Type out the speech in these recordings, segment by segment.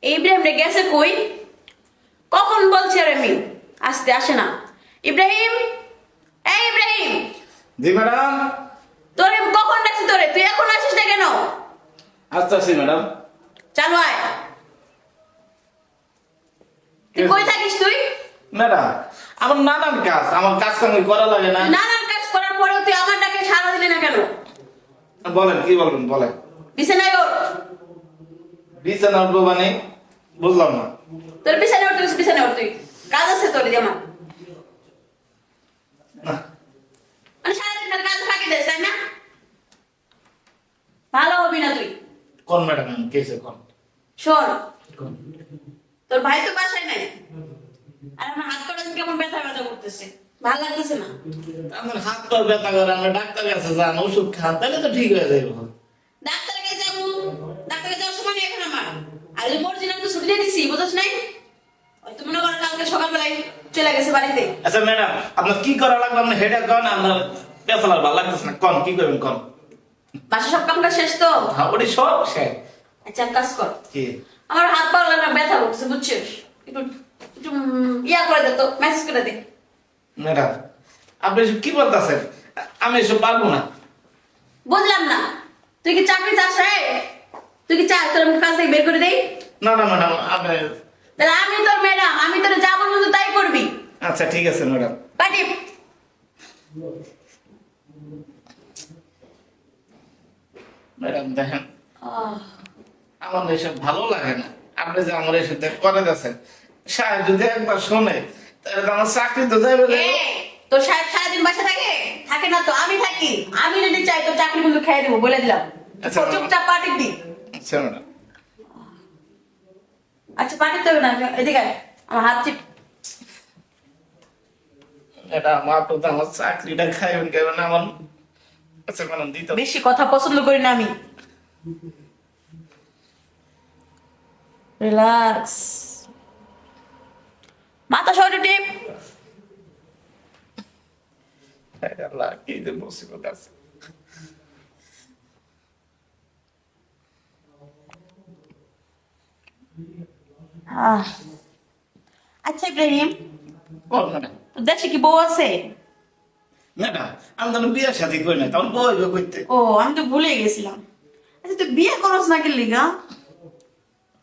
ইব্রাহিম রে গেছে কই? কখন বলছি আর আমি আসতে আসে না। ইব্রাহিম, এই ইব্রাহিম, জি ম্যাডাম। তোরে কখন ডাকছি তোরে, তুই এখন আসিস না কেন? আসতেছি ম্যাডাম। চালু আয়। তুই কই থাকিস তুই? ম্যাডাম, আমার নানান কাজ, আমার কাজ কামি করা লাগে না। নানান কাজ করার পরেও তুই আমার ডাকে সাড়া দিলি না কেন? বলেন কি বলবেন বলেন। বিছানায় ওঠ। বিছানা উঠবো মানে বুঝলাম না। তোর বিছানায় ওঠ, বিছানায় ওঠ, তুই কাজ আছে তোর যেমন। মানে সারাদিন তোর কাজ ফাঁকি দিস তাই না? ভালো হবি না তুই। কোন ম্যাডাম কেসে কোন? শোন, তোর ভাই তো বাসায় নাই, আর আমার হাত কটা কেমন ব্যথা ব্যথা করতেছে, ভালো লাগতেছে না। আমার হাত পা ব্যথা করে, আমরা ডাক্তারের কাছে যান, ওষুধ খান, তাহলে তো ঠিক হয়ে যাবে। ডাক্তারের কাছে যাবো, ডাক্তারের যাওয়ার সময় নেই এখন আমার। আর এই মর্জিনা তো ছুটি দিয়ে দিছি, বুঝছ নাই? হয়তো মনে করো কালকে সকালবেলায় চলে গেছে বাড়িতে। আচ্ছা ম্যাডাম, আপনার কি করা লাগবে? আপনার হেডে কন, আপনার পেছালার ভালো লাগতেছে না, কন কি করবেন কন? বাসা সব কামটা শেষ তো? হ্যাঁ, ওটি সব শেষ। আচ্ছা এক কাজ কর, কি? আমার হাত পা না ব্যথা করছে বুঝছিস, একটু একটু ইয়া করে দে তো, মেসেজ করে দে। ম্যাডাম, আপনি এসব কি বলতেছেন? আমি এসব পারবো না। বুঝলাম না, তুই কি চাকরি চাস রে? তুই কি চাস তোর আমি কাজ থেকে বের করে দেই? না না ম্যাডাম, আপনি তাহলে আমি তোর ম্যাডাম, আমি তোর যা বলবো তুই তাই করবি। আচ্ছা ঠিক আছে ম্যাডাম। পাটি। ম্যাডাম দেখেন, আমার এসব ভালো লাগে না। আপনি যে আমার এসব করে যাচ্ছেন, সাহেব যদি একবার শোনে তাহলে তো আমার চাকরি তো যাবে না। তোর সাহেব সারাদিন বাসা থাকে? থাকে না তো, আমি থাকি। আমি যদি চাই তোর চাকরি কিন্তু খেয়ে দেবো, বলে দিলাম। আচ্ছা, চুপচাপ পাটি দি। আচ্ছা ম্যাডাম। আচ্ছা পাঠাতে হবে না, এদিকে আয়, আমার হাত চিপ। ম্যাডাম, আপনি তো আমার চাকরিটা খাইবেন খাইবেন আমার। আচ্ছা ম্যাডাম, দিতে বেশি কথা পছন্দ করি না আমি। রিল্যাক্স, মাথা সরে টিপ। আল্লাহ, কি যে মুসিবত আছে। আচ্ছা ইব্রাহিম, বল ম্যাডাম। তোর দেশে কি বউ আছে? ম্যাডাম, আমি তো বিয়ের সাথে করি না, তখন বইবে করতে। ও, আমি তো ভুলে গেছিলাম। আচ্ছা তুই বিয়ে করস না কি লিগা?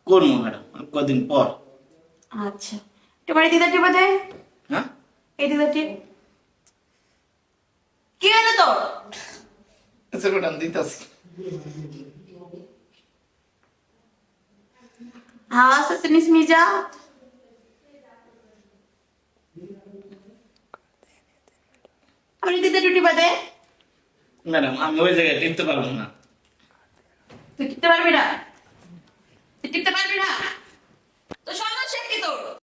করবো ম্যাডাম, কদিন পর। আচ্ছা, তোমার এই দিদা টিপে দে। হ্যাঁ, এই দিদা টিপ। কি হলো তোর? আচ্ছা ম্যাডাম, দিতেছি। हाँ ससनिस मिजा। अपनी दीदी ड्यूटी बदे। ম্যাডাম, আমি ওই জায়গায় টিপতে পারবো না। तू कितने बार बेटा? तू कितने बार बेटा? तो शाबाश है कि तो